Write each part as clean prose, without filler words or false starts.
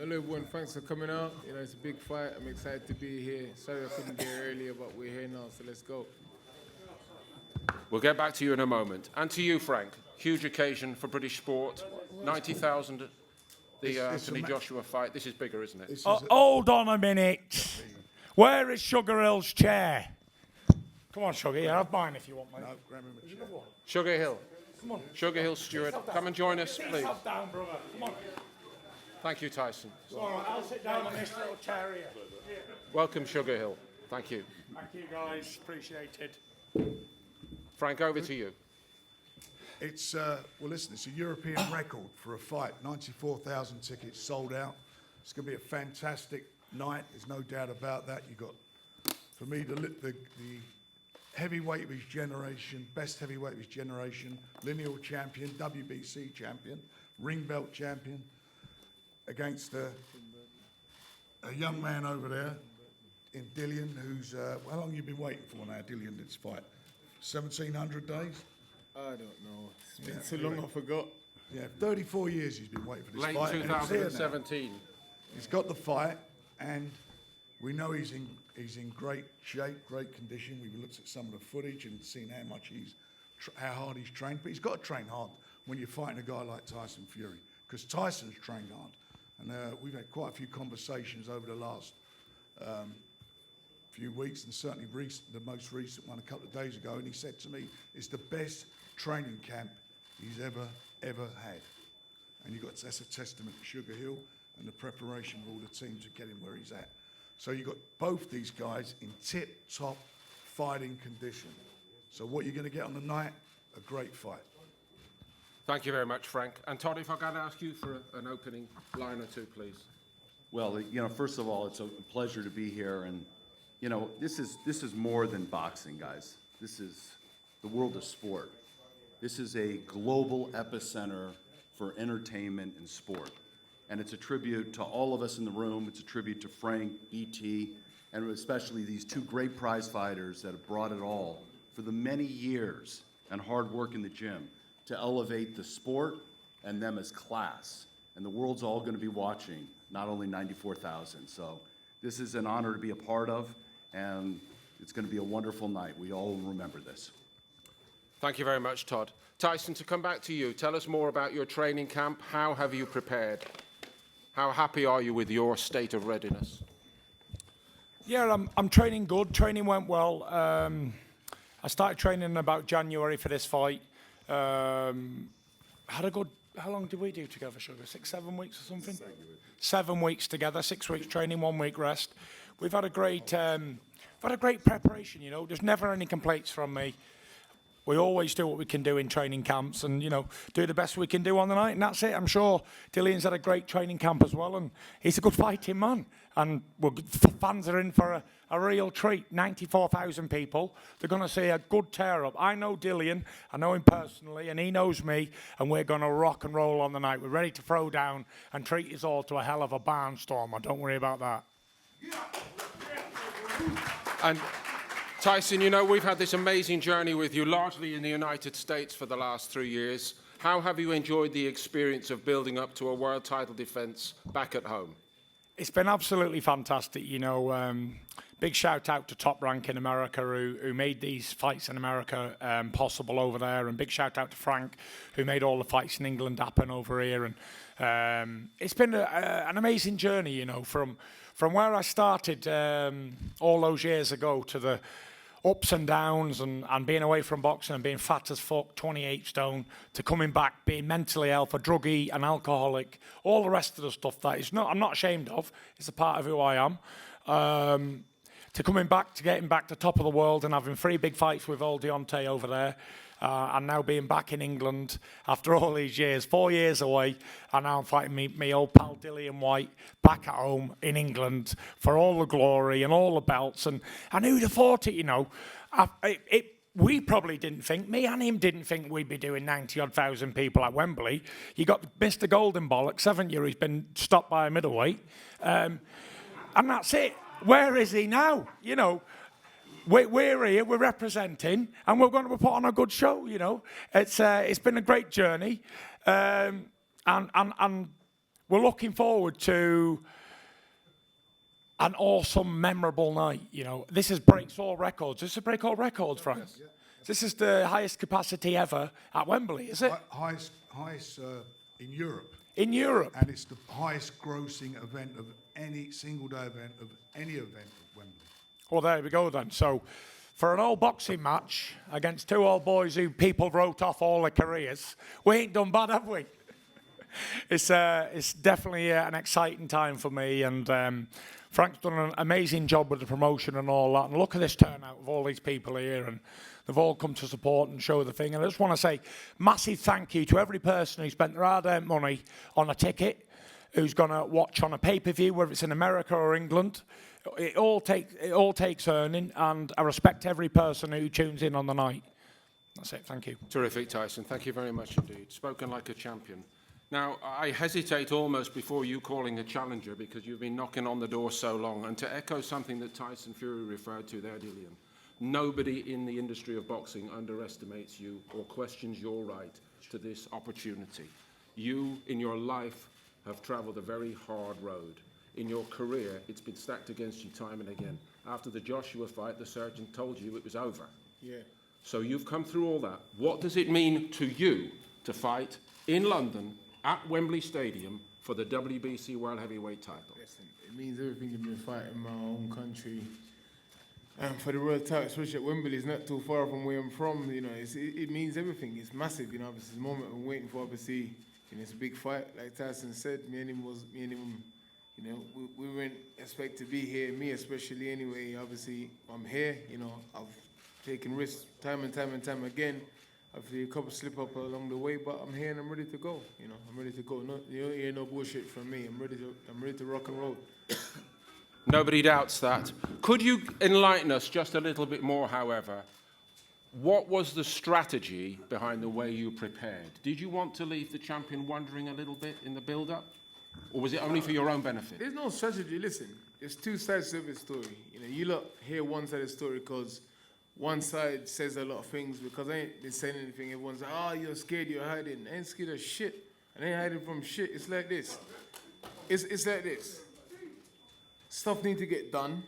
Hello everyone, thanks for coming out. You know, it's a big fight. I'm excited to be here. Sorry I couldn't be here earlier, but we're here now, so let's go. We'll get back to you in a moment. And to you, Frank. Huge occasion for British sport. 90,000 at the Anthony Joshua fight. This is bigger, isn't it? Hold on a minute. Where is Sugar Hill's chair? Come on, Sugar. Yeah, have mine if you want, mate. No, grab him a chair. Sugar Hill. Come on. Sugar Hill steward. Come and join us, please. Sit down, brother. Come on. Thank you, Tyson. All right, I'll sit down on this little chair here. Welcome, Sugar Hill. Thank you. Thank you, guys. Appreciate it. Frank, over to you. It's, well, listen, it's a European record for a fight. 94,000 tickets sold out. It's going to be a fantastic night. There's no doubt about that. You got, for me, the heavyweight of his generation, best heavyweight of his generation, lineal champion, WBC champion, ring belt champion, against a young man over there in Dillian, who's, how long have you been waiting for now, Dillian, this fight? 1,700 days? I don't know. It's been so long I forgot. Yeah, 34 years he's been waiting for this Late fight. 2017. He's got the fight, and we know he's in great shape, great condition. We've looked at some of the footage and seen how much how hard he's trained. But he's got to train hard when you're fighting a guy like Tyson Fury, because Tyson's trained hard. And we've had quite a few conversations over the last few weeks, and certainly the most recent one a couple of days ago. And he said to me, it's the best training camp he's ever had. And that's a testament to Sugar Hill and the preparation of all the team to get him where he's at. So you've got both these guys in tip-top fighting condition. So what you're going to get on the night, a great fight. Thank you very much, Frank. And Todd, if I can ask you for an opening line or two, please. Well, you know, first of all, it's a pleasure to be here, and you know, this is more than boxing, guys. This is the world of sport. This is a global epicenter for entertainment and sport, and it's a tribute to all of us in the room. It's a tribute to Frank, BT, and especially these two great prize fighters that have brought it all for the many years and hard work in the gym to elevate the sport and them as class. And the world's all going to be watching, not only 94,000. So this is an honor to be a part of, and it's going to be a wonderful night. We all remember this. Thank you very much, Todd. Tyson, to come back to you, tell us more about your training camp. How have you prepared? How happy are you with your state of readiness? Yeah, I'm training good. Training went well. I started training in about January for this fight. Had a good, how long did we do together, Sugar? 6, 7 weeks or something? 7 weeks together, 6 weeks training, 1 week rest. We've had a great preparation, you know. There's never any complaints from me. We always do what we can do in training camps and, you know, do the best we can do on the night, and that's it. I'm sure Dillian's had a great training camp as well, and he's a good fighting man. And fans are in for a real treat. 94,000 people. They're going to see a good tear-up. I know Dillian. I know him personally, and he knows me, and we're going to rock and roll on the night. We're ready to throw down and treat us all to a hell of a barnstormer. Don't worry about that. And Tyson, you know, we've had this amazing journey with you, largely in the United States for the last 3 years. How have you enjoyed the experience of building up to a world title defense back at home? It's been absolutely fantastic, you know. Big shout out to Top Rank in America who made these fights in America possible over there, and big shout out to Frank who made all the fights in England happen over here. And it's been an amazing journey, you know, from where I started all those years ago to the ups and downs and being away from boxing and being fat as fuck, 28 stone, to coming back, being mentally ill, for druggie, an alcoholic, all the rest of the stuff that I'm not ashamed of. It's a part of who I am. To coming back, to getting back to top of the world and having 3 big fights with old Deontay over there, and now being back in England after all these years, 4 years away, and now I'm fighting me old pal Dillian Whyte back at home in England for all the glory and all the belts. And who'd have thought it, you know? We probably didn't think, me and him didn't think we'd be doing 90,000 people at Wembley. You got Mr. Golden Bollocks, haven't you? He's been stopped by a middleweight. And that's it. Where is he now? You know, we're here, we're representing, and we're going to put on a good show, you know. It's been a great journey. And we're looking forward to an awesome, memorable night. You know, this is breaks all records. This is break all records, Frank. This is the highest capacity ever at Wembley, is it? Highest in Europe. In Europe. And it's the highest grossing event of any single day event of any event at Wembley. Well, there we go then. So, for an old boxing match against two old boys who people wrote off all their careers, we ain't done bad, have we? It's definitely an exciting time for me, and Frank's done an amazing job with the promotion and all that. And look at this turnout of all these people here, and they've all come to support and show the thing. And I just want to say massive thank you to every person who spent their hard-earned money on a ticket, who's going to watch on a pay-per-view, whether it's in America or England. It all takes earning, and I respect every person who tunes in on the night. That's it. Thank you. Terrific, Tyson. Thank you very much indeed. Spoken like a champion. Now, I hesitate almost before you calling a challenger because you've been knocking on the door so long. And to echo something that Tyson Fury referred to there, Dillian, nobody in the industry of boxing underestimates you or questions your right to this opportunity. You, in your life, have travelled a very hard road. In your career, it's been stacked against you time and again. After the Joshua fight, the surgeon told you it was over. Yeah. So you've come through all that. What does it mean to you to fight in London at Wembley Stadium for the WBC World Heavyweight title? Listen, it means everything to be fighting in my own country. And for the world title, especially at Wembley, it's not too far from where I'm from. You know, it means everything. It's massive. You know, obviously, the moment I'm waiting for, obviously, you know, it's a big fight. Like Tyson said, me and him, you know, we weren't expect to be here. Me especially, anyway. Obviously, I'm here. You know, I've taken risks time and time again. Obviously, a couple slip up along the way, but I'm here and I'm ready to go. You know, I'm ready to go. No, you don't hear no bullshit from me. I'm ready to rock and roll. Nobody doubts that. Could you enlighten us just a little bit more, however? What was the strategy behind the way you prepared? Did you want to leave the champion wondering a little bit in the build-up? Or was it only for your own benefit? There's no strategy. Listen, there's two sides to every story. You know, you lot hear one side of the story because one side says a lot of things because I ain't been saying anything. Everyone's like, oh, you're scared, you're hiding. I ain't scared of shit. I ain't hiding from shit. It's like this. It's like this. Stuff need to get done.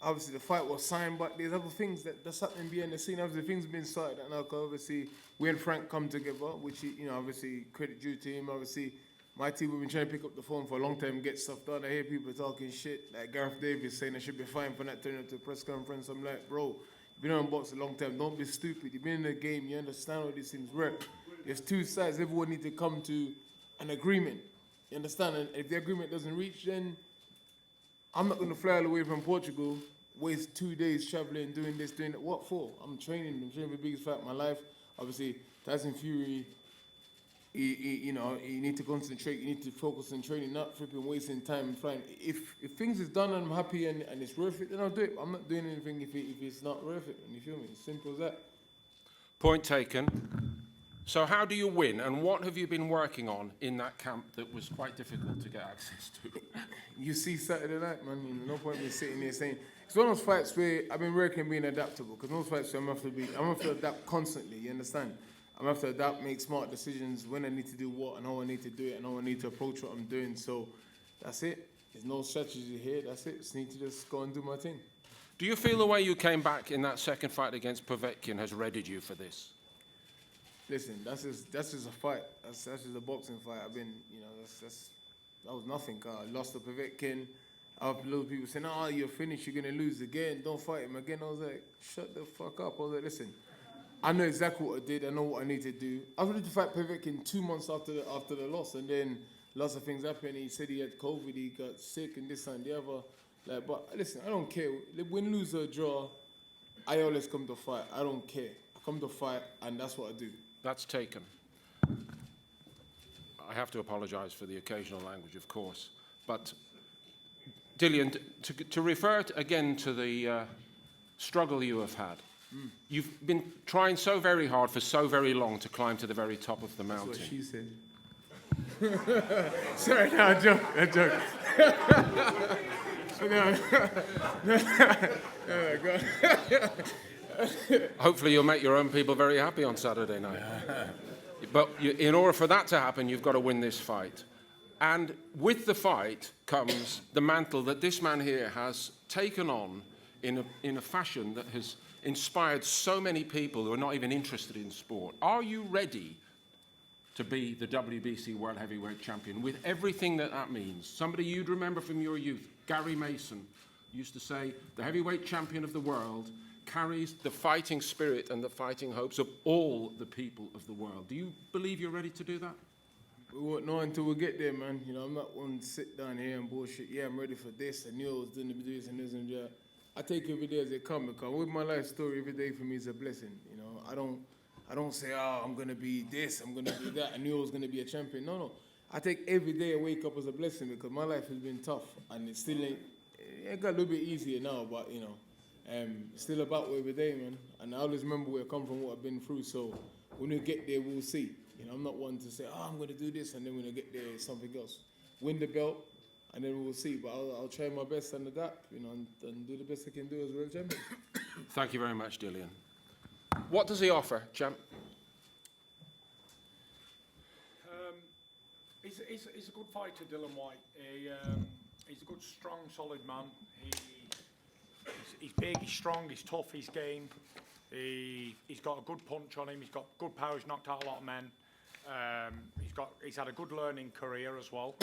Obviously, the fight was signed, but there's other things that's happening behind the scene. Obviously, things been started. And obviously, we and Frank come together, which, you know, obviously, credit due to him. Obviously, my team, we've been trying to pick up the phone for a long time and get stuff done. I hear people talking shit, like Gareth Davis saying I should be fine for not turning up to a press conference. I'm like, bro, you've been on box a long time. Don't be stupid. You've been in the game. You understand how these things work. There's two sides. Everyone needs to come to an agreement. You understand? And if the agreement doesn't reach, then I'm not going to fly all the way from Portugal, waste 2 days traveling, doing this, doing that. What for? I'm training for the biggest fight of my life. Obviously, Tyson Fury, you know, you need to concentrate. You need to focus on training, not flipping, wasting time and flying. If things is done and I'm happy and it's worth it, then I'll do it. I'm not doing anything if it's not worth it. And you feel me? It's simple as that. Point taken. So how do you win, and what have you been working on in that camp that was quite difficult to get access to? You see Saturday night, man. You know, no point in me sitting there saying it's one of those fights where I've been working being adaptable. Because those fights where I'm gonna have to adapt constantly. You understand? I'm gonna have to adapt, make smart decisions when I need to do what and how I need to do it and how I need to approach what I'm doing. So that's it. There's no strategy here. That's it. Just need to just go and do my thing. Do you feel the way you came back in that second fight against Povetkin has readied you for this? Listen, that's just a fight. That's just a boxing fight. I've been, you know, that was nothing. I lost to Povetkin. I have little people saying, "Oh, you're finished. You're gonna lose again. Don't fight him again." I was like, "Shut the fuck up." I was like, "Listen, I know exactly what I did. I know what I need to do." I was ready to fight Povetkin 2 months after the loss, and then lots of things happened. He said he had COVID. He got sick, and this and the other. Like, but listen, I don't care. Win, lose or draw, I always come to fight. I don't care. I come to fight, and that's what I do. That's taken. I have to apologise for the occasional language, of course. But, Dillian, to refer again to the struggle you have had, you've been trying so very hard for so very long to climb to the very top of the mountain. That's what she said. Sorry, no, I joke. No, go on. Hopefully you'll make your own people very happy on Saturday night. But in order for that to happen, you've got to win this fight. And with the fight comes the mantle that this man here has taken on in a fashion that has inspired so many people who are not even interested in sport. Are you ready to be the WBC World Heavyweight Champion with everything that that means? Somebody you'd remember from your youth, Gary Mason, used to say, the heavyweight champion of the world carries the fighting spirit and the fighting hopes of all the people of the world. Do you believe you're ready to do that? We won't know until we get there, man. You know, I'm not one to sit down here and bullshit. Yeah, I'm ready for this. I knew I was doing this and this and that. I take every day as it comes, because with my life story, every day for me is a blessing. You know, I don't say, oh, I'm gonna be this, I'm gonna be that. I knew I was gonna be a champion. No. I take every day I wake up as a blessing, because my life has been tough, and it still ain't. It got a little bit easier now, but you know, still about every day, man. And I always remember where I come from, what I've been through. So when we get there, we'll see. You know, I'm not one to say, oh, I'm going to do this, and then when I get there, it's something else. Win the belt, and then we'll see. But I'll try my best and adapt, you know, and do the best I can do as world champion. Thank you very much, Dillian. What does he offer, champ? He's a good fighter, Dylan Whyte. He's a good, strong, solid man. He's big, he's strong, he's tough, he's game. He's got a good punch on him. He's got good power. He's knocked out a lot of men. He's had a good learning career as well.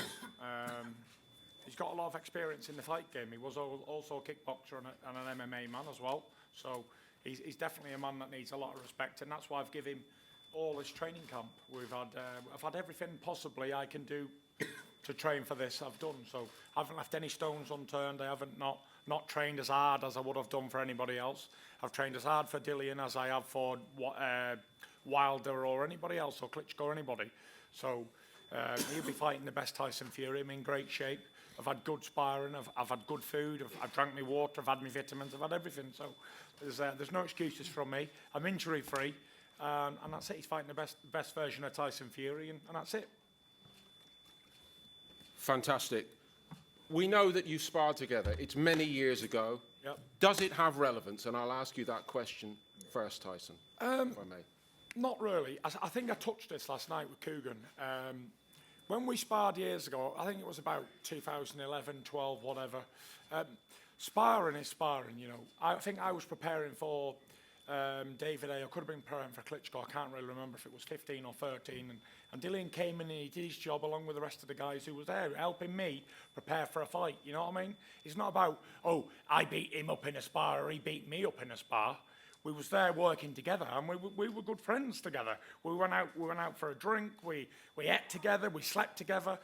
He's got a lot of experience in the fight game. He was also a kickboxer and an MMA man as well. So he's definitely a man that needs a lot of respect, and that's why I've given him all his training camp. I've had everything possibly I can do to train for this. I've done. So I haven't left any stones unturned. I haven't not trained as hard as I would have done for anybody else. I've trained as hard for Dillian as I have for Wilder or anybody else, or Klitschko or anybody. So he'll be fighting the best Tyson Fury. I'm in great shape. I've had good sparring. I've had good food. I've drank my water. I've had my vitamins. I've had everything. So there's no excuses from me. I'm injury free, and that's it. He's fighting the best version of Tyson Fury, and that's it. Fantastic. We know that you sparred together. It's many years ago. Yep. Does it have relevance? And I'll ask you that question first, Tyson, if I may. Not really. I think I touched this last night with Coogan. When we sparred years ago, I think it was about 2011, 12, whatever. Sparring is sparring, you know. I think I was preparing for David A. I could have been preparing for Klitschko. I can't really remember if it was 15 or 13. And Dillian came in and he did his job along with the rest of the guys who was there, helping me prepare for a fight. You know what I mean? It's not about, oh, I beat him up in a spar or he beat me up in a spar. We was there working together, and we were good friends together. We went out for a drink. We ate together. We slept together.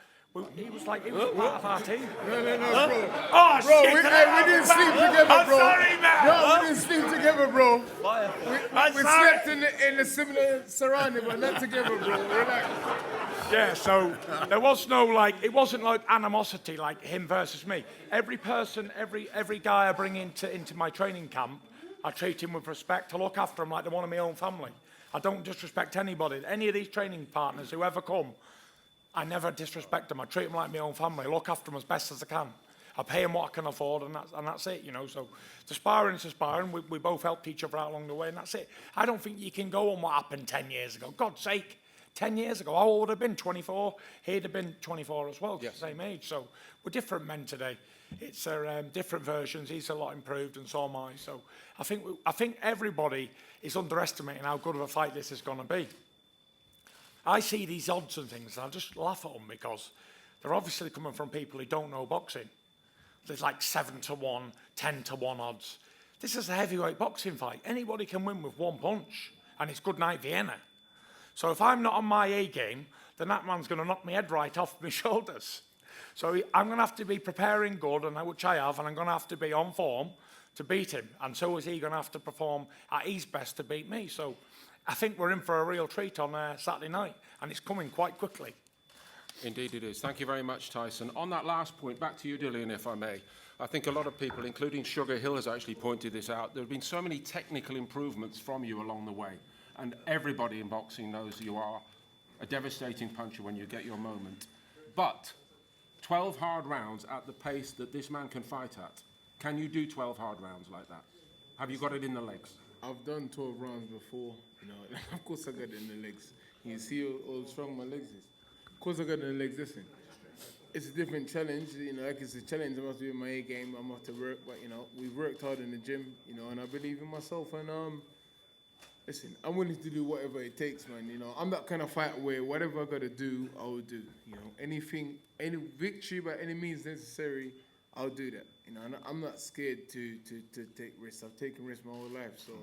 He was part of our team. No, bro. Oh, Bro, shit! we didn't sleep together, I'm bro. sorry, man. No, we didn't sleep together, bro. We sorry. slept in a similar surrounding, but not together, bro. Relax. Yeah, so there was no it wasn't like animosity like him versus me. Every person, every guy I bring into my training camp, I treat him with respect. I look after him like they're one of my own family. I don't disrespect anybody. Any of these training partners who ever come, I never disrespect them. I treat them like my own family. I look after them as best as I can. I pay them what I can afford, and that's it, you know. So the sparring is a sparring. We both helped each other out along the way, and that's it. I don't think you can go on what happened 10 years ago. God's sake, 10 years ago, how old would I have been? 24? He'd have been 24 as well, yes. The same age. So we're different men today. It's different versions. He's a lot improved, and so am I. So I think everybody is underestimating how good of a fight this is going to be. I see these odds and things, and I just laugh at them because they're obviously coming from people who don't know boxing. There's like 7-1, 10-1 odds. This is a heavyweight boxing fight. Anybody can win with one punch, and it's good night Vienna. So if I'm not on my A game, then that man's going to knock my head right off my shoulders. So I'm going to have to be preparing good, and which I have, and I'm going to have to be on form to beat him. And so is he going to have to perform at his best to beat me. So I think we're in for a real treat on Saturday night, and it's coming quite quickly. Indeed it is. Thank you very much, Tyson. On that last point, back to you, Dillian, if I may. I think a lot of people, including Sugar Hill, has actually pointed this out. There have been so many technical improvements from you along the way, and everybody in boxing knows you are a devastating puncher when you get your moment. But 12 hard rounds at the pace that this man can fight at, can you do 12 hard rounds like that? Have you got it in the legs? I've done 12 rounds before, you know. Of course I got it in the legs. You see how strong my legs is. Of course I got it in the legs, listen. it's a different challenge. You know, like it's a challenge. I must be in my A game. I'm have to work, but you know, we've worked hard in the gym. You know, and I believe in myself. And listen, I'm willing to do whatever it takes, man. You know, I'm that kind of fighter where whatever I gotta do, I will do. You know, anything, any victory by any means necessary, I'll do that. You know, and I'm not scared to take risks. I've taken risks my whole life, so